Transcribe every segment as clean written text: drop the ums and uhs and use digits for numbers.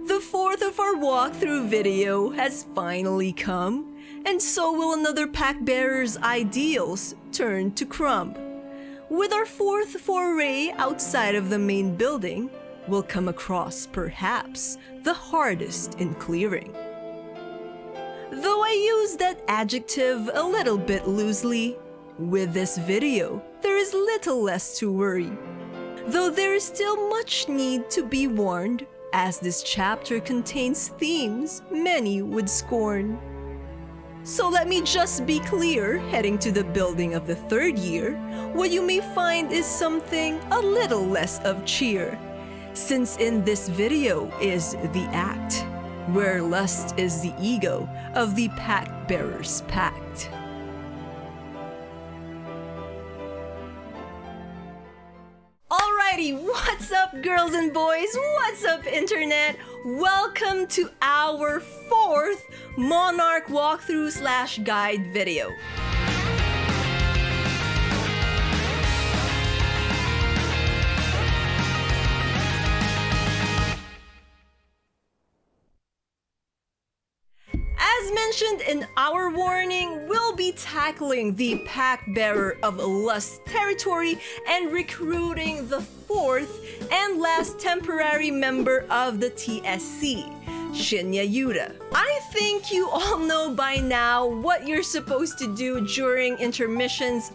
The fourth of our walkthrough video has finally come, and so will another pack bearer's ideals turn to crumb. With our fourth foray outside of the main building, we'll come across perhaps the hardest in clearing. Though I use that adjective a little bit loosely, with this video, there is little less to worry. Though there is still much need to be warned, as this chapter contains themes many would scorn. So let me just be clear, heading to the building of the third year, what you may find is something a little less of cheer. Since in this video is the act, where lust is the ego of the pack bearer's pact. Alrighty, what's up girls and boys? What's up internet? Welcome to our fourth Monark walkthrough / guide video. As mentioned in our warning, we'll be tackling the pack bearer of Lust territory and recruiting the fourth and last temporary member of the TSC, Shinya Yuuda. I think you all know by now what you're supposed to do during intermissions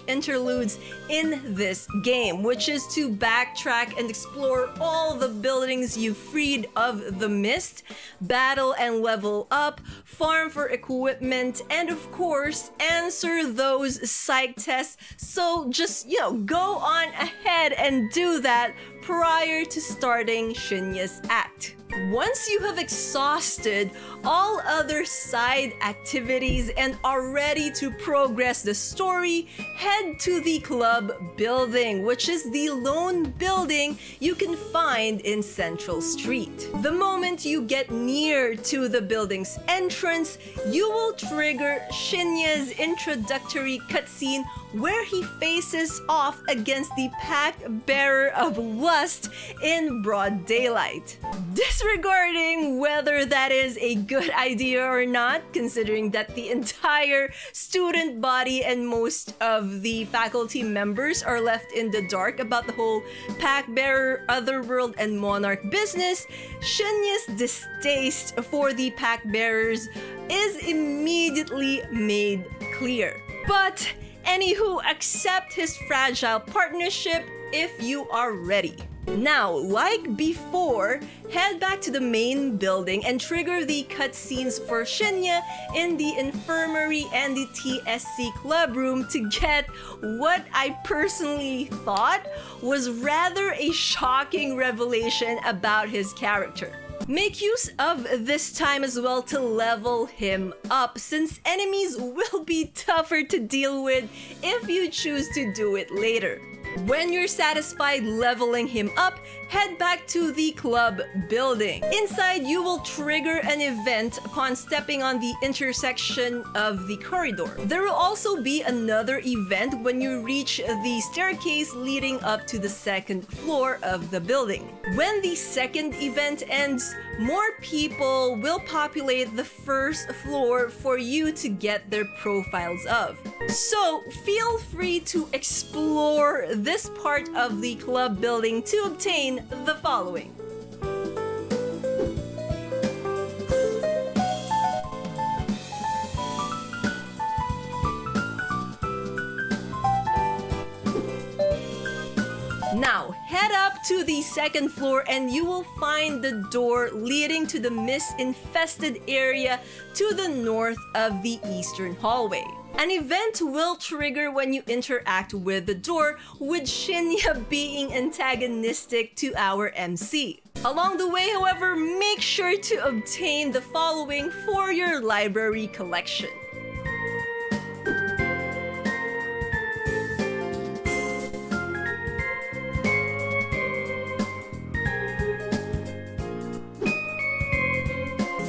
/ interludes in this game, which is to backtrack and explore all the buildings you freed of the mist, battle and level up, farm for equipment, and of course, answer those psych tests. So just, go on ahead and do that prior to starting Shinya's act. Once you have exhausted all other side activities and are ready to progress the story, head to the club building, which is the lone building you can find in Central Street. The moment you get near to the building's entrance, you will trigger Shinya's introductory cutscene where he faces off against the pack bearer of Lust in broad daylight. Disregarding whether that is a good idea or not, considering that the entire student body and most of the faculty members are left in the dark about the whole pack bearer, otherworld, and monarch business, Shinya's distaste for the pack bearers is immediately made clear. But anywho, accept his fragile partnership if you are ready. Now, like before, head back to the main building and trigger the cutscenes for Shinya in the infirmary and the TSC club room to get what I personally thought was rather a shocking revelation about his character. Make use of this time as well to level him up, since enemies will be tougher to deal with if you choose to do it later. When you're satisfied leveling him up, head back to the club building. Inside, you will trigger an event upon stepping on the intersection of the corridor. There will also be another event when you reach the staircase leading up to the second floor of the building. When the second event ends, more people will populate the first floor for you to get their profiles of. So feel free to explore this part of the club building to obtain the following. Now, head up to the second floor and you will find the door leading to the mist-infested area to the north of the eastern hallway. An event will trigger when you interact with the door, with Shinya being antagonistic to our MC. Along the way, however, make sure to obtain the following for your library collection.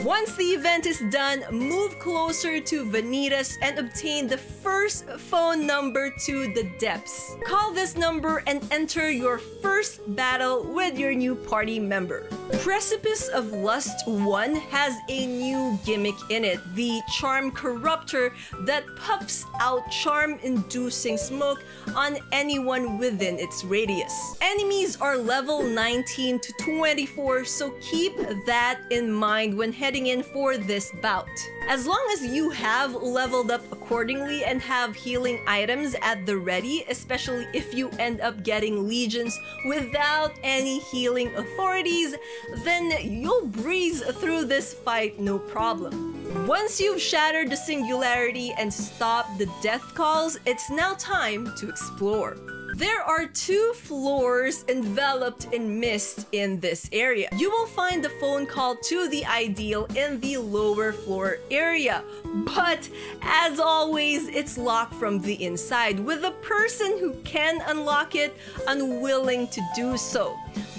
Once the event is done, move closer to Vanitas and obtain the first phone number to the depths. Call this number and enter your first battle with your new party member. Precipice of Lust 1 has a new gimmick in it, the Charm Corruptor that puffs out charm-inducing smoke on anyone within its radius. Enemies are level 19 to 24, so keep that in mind when heading in for this bout. As long as you have leveled up accordingly and have healing items at the ready, especially if you end up getting legions without any healing authorities, then you'll breeze through this fight no problem. Once you've shattered the singularity and stopped the death calls, it's now time to explore. There are 2 floors enveloped in mist in this area. You will find the phone call to the ideal in the lower floor area, but as always, it's locked from the inside, with the person who can unlock it unwilling to do so.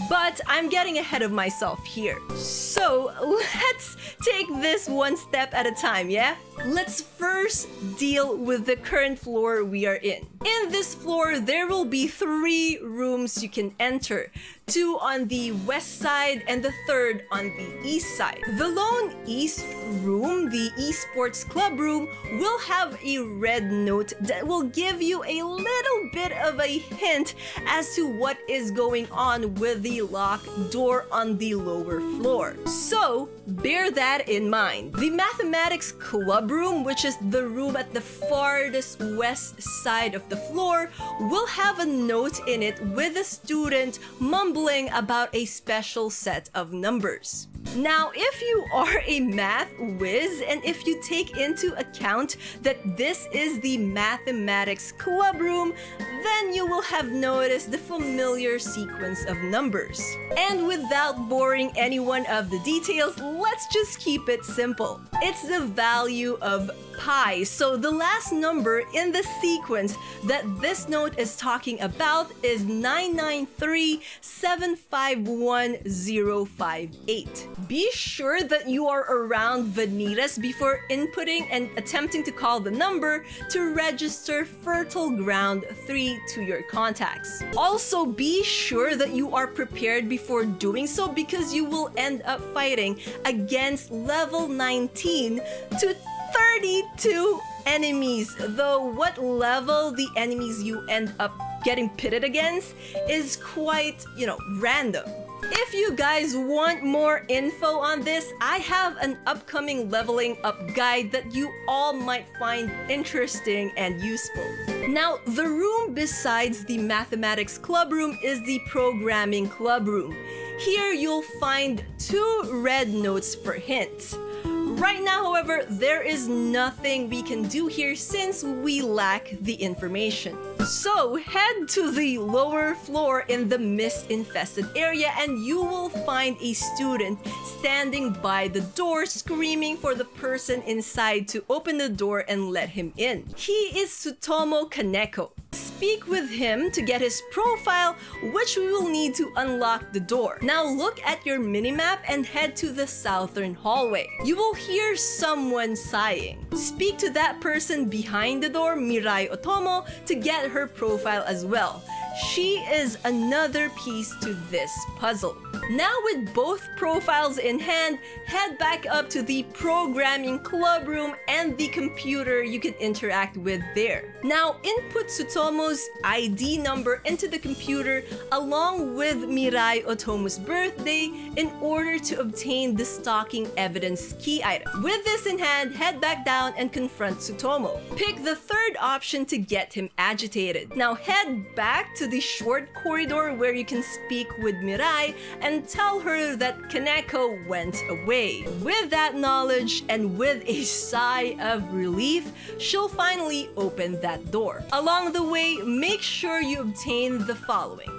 But I'm getting ahead of myself here. So let's take this one step at a time, yeah? Let's first deal with the current floor we are in. In this floor, there will be 3 rooms you can enter. 2 on the west side and the 3rd on the east side. The lone east room, the esports club room, will have a red note that will give you a little bit of a hint as to what is going on with the locked door on the lower floor. So bear that in mind. The mathematics club room, which is the room at the farthest west side of the floor, will have a note in it with a student mumbling about a special set of numbers. Now, if you are a math whiz and if you take into account that this is the mathematics club room, then you will have noticed the familiar sequence of numbers. And without boring anyone of the details, let's just keep it simple. It's the value of pi. So the last number in the sequence that this note is talking about is 993751058. Be sure that you are around Vanitas before inputting and attempting to call the number to register Fertile Ground 3 to your contacts. Also, be sure that you are prepared before doing so because you will end up fighting against level 19 to 32 enemies, though what level the enemies you end up getting pitted against is quite, random. If you guys want more info on this, I have an upcoming leveling up guide that you all might find interesting and useful. Now, the room besides the mathematics club room is the programming club room. Here you'll find 2 red notes for hints. Right now, however, there is nothing we can do here since we lack the information. So head to the lower floor in the mist-infested area and you will find a student standing by the door screaming for the person inside to open the door and let him in. He is Tsutomu Kaneko. Speak with him to get his profile, which we will need to unlock the door. Now look at your minimap and head to the southern hallway. You will hear someone sighing. Speak to that person behind the door, Mirai Otomo, to get her profile as well. She is another piece to this puzzle. Now with both profiles in hand, head back up to the programming club room and the computer you can interact with there. Now input Tsutomu's ID number into the computer along with Mirai Otomo's birthday in order to obtain the stalking evidence key item. With this in hand, head back down and confront Tsutomu. Pick the 3rd option to get him agitated. Now head back to the short corridor where you can speak with Mirai and tell her that Kaneko went away. With that knowledge and with a sigh of relief, she'll finally open that door. Along the way, make sure you obtain the following.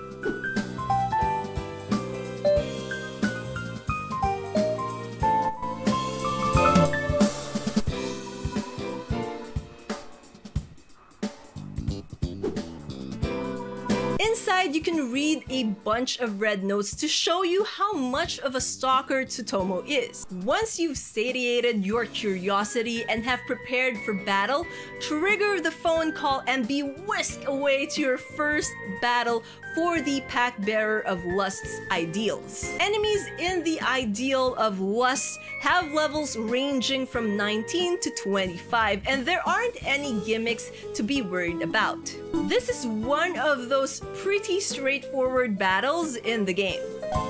Inside Inside, you can read a bunch of red notes to show you how much of a stalker Tsutomu is. Once you've satiated your curiosity and have prepared for battle, trigger the phone call and be whisked away to your first battle for the Pack Bearer of Lust's ideals. Enemies in the Ideal of Lust have levels ranging from 19 to 25, and there aren't any gimmicks to be worried about. This is one of those pretty straightforward battles in the game.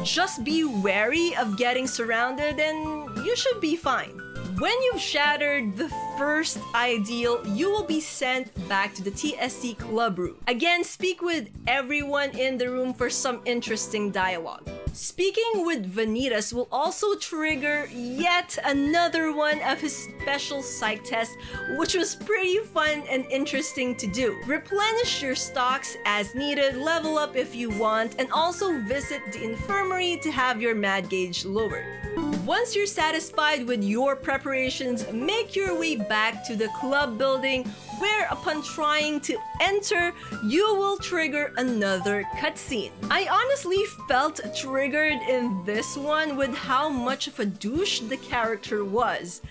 Just be wary of getting surrounded and you should be fine. When you've shattered the first ideal, you will be sent back to the TSC club room. Again, speak with everyone in the room for some interesting dialogue. Speaking with Vanitas will also trigger yet another one of his special psych tests, which was pretty fun and interesting to do. Replenish your stocks as needed, level up if you want, and also visit the infirmary to have your mad gauge lowered. Once you're satisfied with your preparations, make your way back to the club building where upon trying to enter, you will trigger another cutscene. I honestly felt triggered in this one with how much of a douche the character was.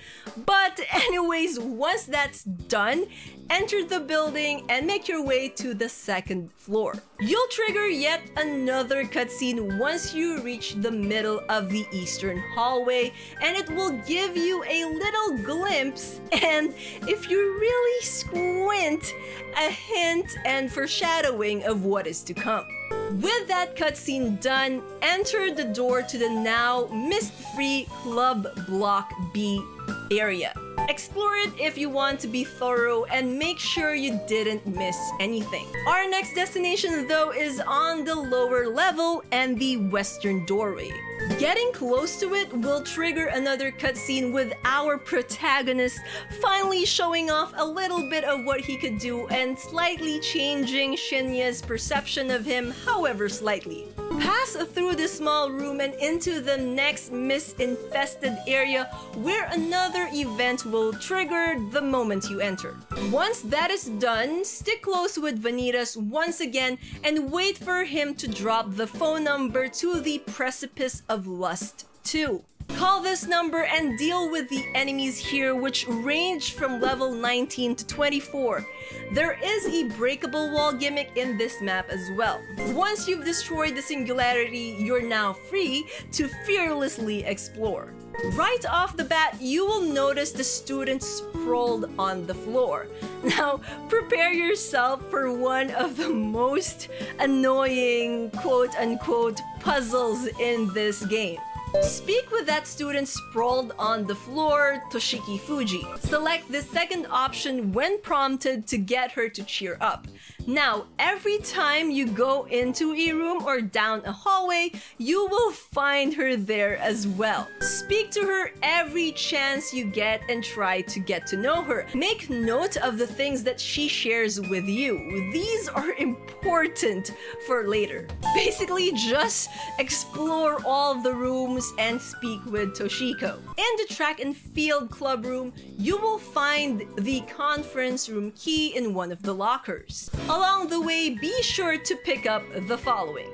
But anyways, once that's done, enter the building and make your way to the second floor. You'll trigger yet another cutscene once you reach the middle of the eastern hallway, and it will give you a little glimpse, and if you really squint, a hint and foreshadowing of what is to come. With that cutscene done, enter the door to the now mist-free Club Block B area. Explore it if you want to be thorough and make sure you didn't miss anything. Our next destination though is on the lower level and the western doorway. Getting close to it will trigger another cutscene with our protagonist finally showing off a little bit of what he could do and slightly changing Shinya's perception of him, however slightly. Pass through the small room and into the next mist-infested area where another event will trigger the moment you enter. Once that is done, stick close with Vanitas once again and wait for him to drop the phone number to the Precipice of Lust 2. Call this number and deal with the enemies here, which range from level 19 to 24. There is a breakable wall gimmick in this map as well. Once you've destroyed the singularity, you're now free to fearlessly explore. Right off the bat, you will notice the students sprawled on the floor. Now, prepare yourself for one of the most annoying quote-unquote puzzles in this game. Speak with that student sprawled on the floor, Toshiki Fuji. Select the second option when prompted to get her to cheer up. Now, every time you go into a room or down a hallway, you will find her there as well. Speak to her every chance you get and try to get to know her. Make note of the things that she shares with you. These are important for later. Basically, just explore all the rooms and speak with Toshiko. In the track and field club room, you will find the conference room key in one of the lockers. Along the way, be sure to pick up the following.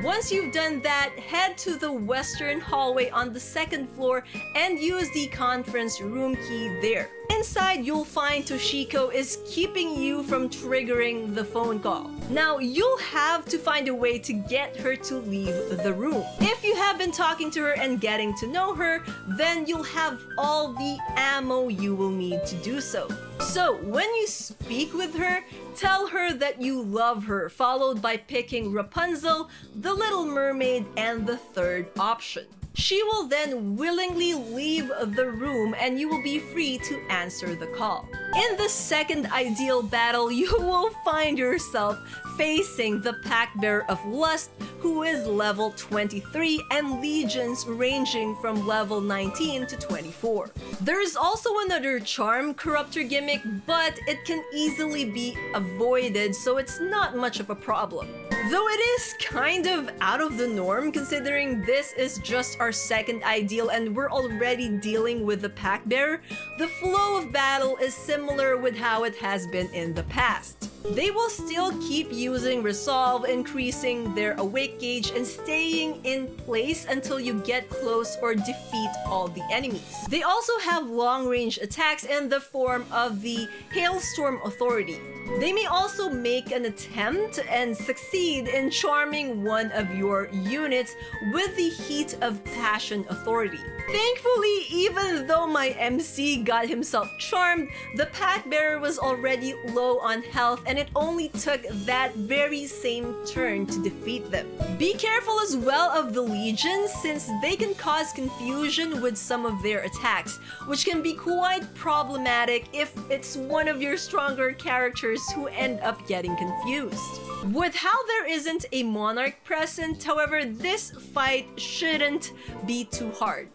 Once you've done that, head to the western hallway on the second floor and use the conference room key there. Inside, you'll find Toshiko is keeping you from triggering the phone call. Now, you'll have to find a way to get her to leave the room. If you have been talking to her and getting to know her, then you'll have all the ammo you will need to do so. So, when you speak with her, tell her that you love her, followed by picking Rapunzel, the Little Mermaid, and the third option. She will then willingly leave the room and you will be free to answer the call. In the second ideal battle, you will find yourself facing the Pack Bearer of Lust, who is level 23, and legions ranging from level 19 to 24. There is also another charm corruptor gimmick, but it can easily be avoided, so it's not much of a problem. Though it is kind of out of the norm considering this is just our second ideal and we're already dealing with the Pack Bearer, the flow of battle is similar with how it has been in the past. They will still keep using Resolve, increasing their awake gauge and staying in place until you get close or defeat all the enemies. They also have long-range attacks in the form of the Hailstorm Authority. They may also make an attempt and succeed in charming one of your units with the Heat of Passion Authority. Thankfully, even though my MC got himself charmed, the Pack Bearer was already low on health and it only took that very same turn to defeat them. Be careful as well of the legions since they can cause confusion with some of their attacks, which can be quite problematic if it's one of your stronger characters who end up getting confused. With how there isn't a Monarch present, however, this fight shouldn't be too hard.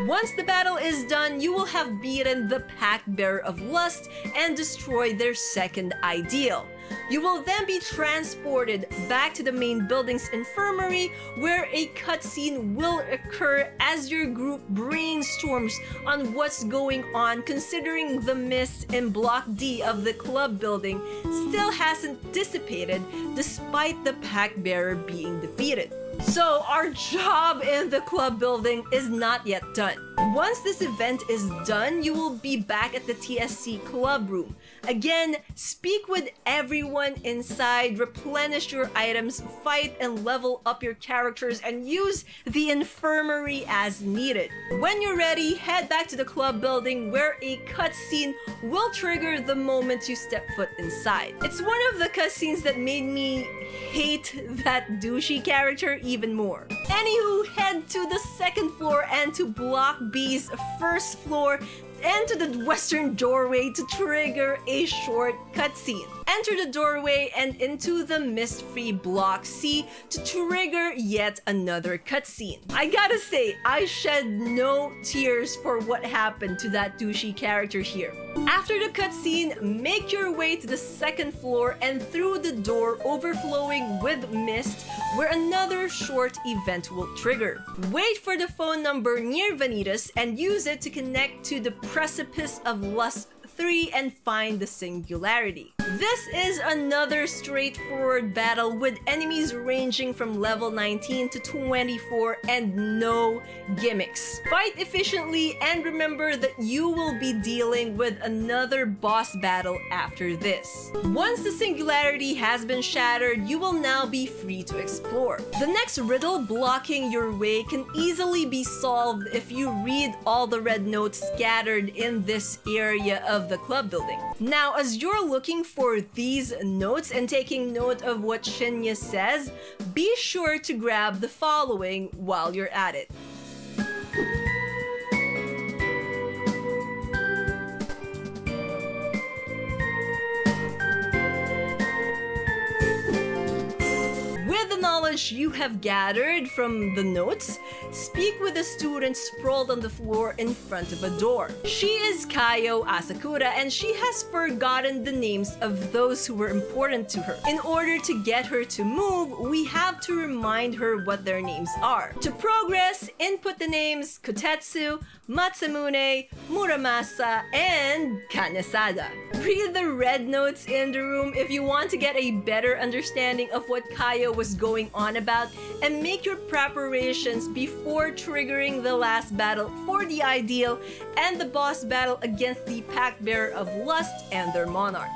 Once the battle is done, you will have beaten the Pack Bearer of Lust and destroyed their second ideal. You will then be transported back to the main building's infirmary where a cutscene will occur as your group brainstorms on what's going on, considering the mist in Block D of the club building still hasn't dissipated despite the Pack Bearer being defeated. So our job in the club building is not yet done. Once this event is done, you will be back at the TSC club room. Again, speak with everyone inside, replenish your items, fight and level up your characters, and use the infirmary as needed. When you're ready, head back to the club building where a cutscene will trigger the moment you step foot inside. It's one of the cutscenes that made me hate that douchey character even more. Anywho, head to the second floor and to Block B's first floor and to the western doorway to trigger a short cutscene. Enter the doorway and into the mist-free Block C to trigger yet another cutscene. I gotta say, I shed no tears for what happened to that douchey character here. After the cutscene, make your way to the second floor and through the door overflowing with mist where another short event will trigger. Wait for the phone number near Vanitas and use it to connect to the Precipice of Lust 3 and find the Singularity. This is another straightforward battle with enemies ranging from level 19 to 24 and no gimmicks. Fight efficiently and remember that you will be dealing with another boss battle after this. Once the Singularity has been shattered, you will now be free to explore. The next riddle blocking your way can easily be solved if you read all the red notes scattered in this area of the club building. Now, as you're looking for these notes and taking note of what Shinya says, be sure to grab the following while you're at it. With the knowledge you have gathered from the notes, speak with a student sprawled on the floor in front of a door. She is Kayo Asakura and she has forgotten the names of those who were important to her. In order to get her to move, we have to remind her what their names are. To progress, input the names Kotetsu, Matsamune, Muramasa, and Kanesada. Read the red notes in the room if you want to get a better understanding of what Kayo was going on about, and make your preparations before triggering the last battle for the ideal and the boss battle against the Pack Bearer of Lust and their Monarch.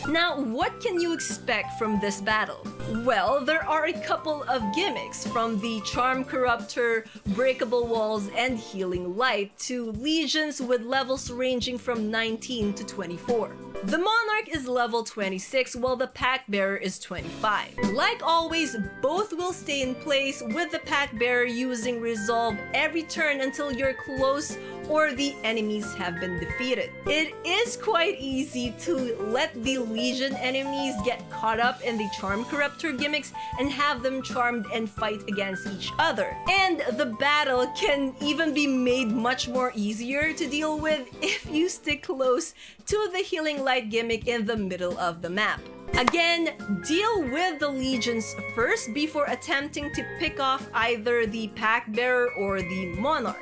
Now, what can you expect from this battle? Well, there are a couple of gimmicks, from the Charm Corruptor, Breakable Walls, and Healing Light to legions with levels ranging from 19 to 24. The Monarch is level 26 while the Pack Bearer is 25. Like always, both will stay in place, with the Pack Bearer using Resolve every turn until you're close or the enemies have been defeated. It is quite easy to let the Legion enemies get caught up in the Charm Corruptor gimmicks and have them charmed and fight against each other. And the battle can even be made much more easier to deal with if you stick close to the Healing Light gimmick in the middle of the map. Again, deal with the legions first before attempting to pick off either the Pack Bearer or the Monarch.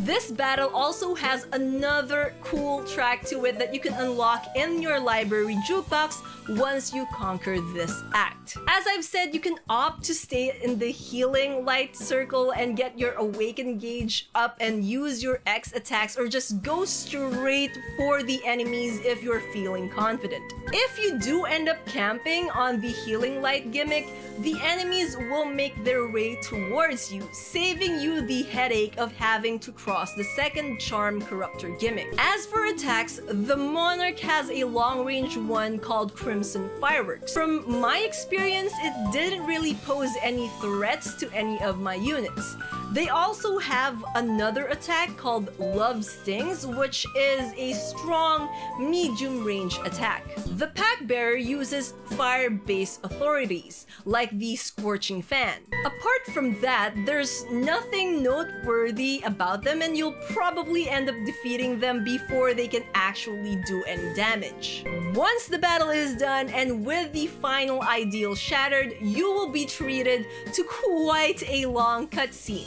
This battle also has another cool track to it that you can unlock in your library jukebox once you conquer this act. As I've said, you can opt to stay in the Healing Light circle and get your Awaken gauge up and use your X attacks, or just go straight for the enemies if you're feeling confident. If you do end up camping on the Healing Light gimmick, the enemies will make their way towards you, saving you the headache of having to cross the second Charm Corruptor gimmick. As for attacks, the Monarch has a long-range one called Crimson Fireworks. From my experience, it didn't really pose any threats to any of my units. They also have another attack called Love Stings, which is a strong medium-range attack. The Pack Bearer uses fire-based authorities, like the Scorching Fan. Apart from that, there's nothing noteworthy about them, and you'll probably end up defeating them before they can actually do any damage. Once the battle is done, and with the final ideal shattered, you will be treated to quite a long cutscene.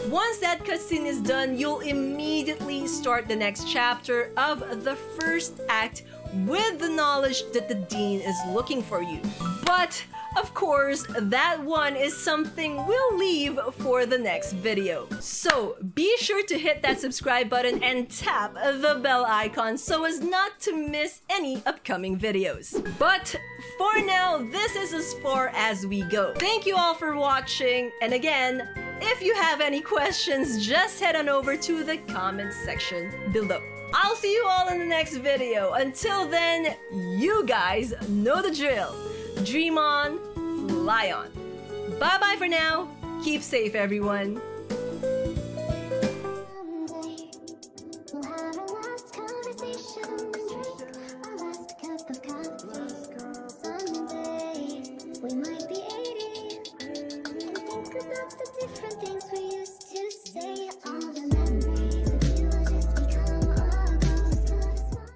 Once that cutscene is done, you'll immediately start the next chapter of the first act with the knowledge that the Dean is looking for you. But of course, that one is something we'll leave for the next video. So be sure to hit that subscribe button and tap the bell icon so as not to miss any upcoming videos. But for now, this is as far as we go. Thank you all for watching, and again, if you have any questions, just head on over to the comment section below. I'll see you all in the next video. Until then, you guys know the drill. Dream on, fly on. Bye bye for now. Keep safe, everyone. Someday we'll have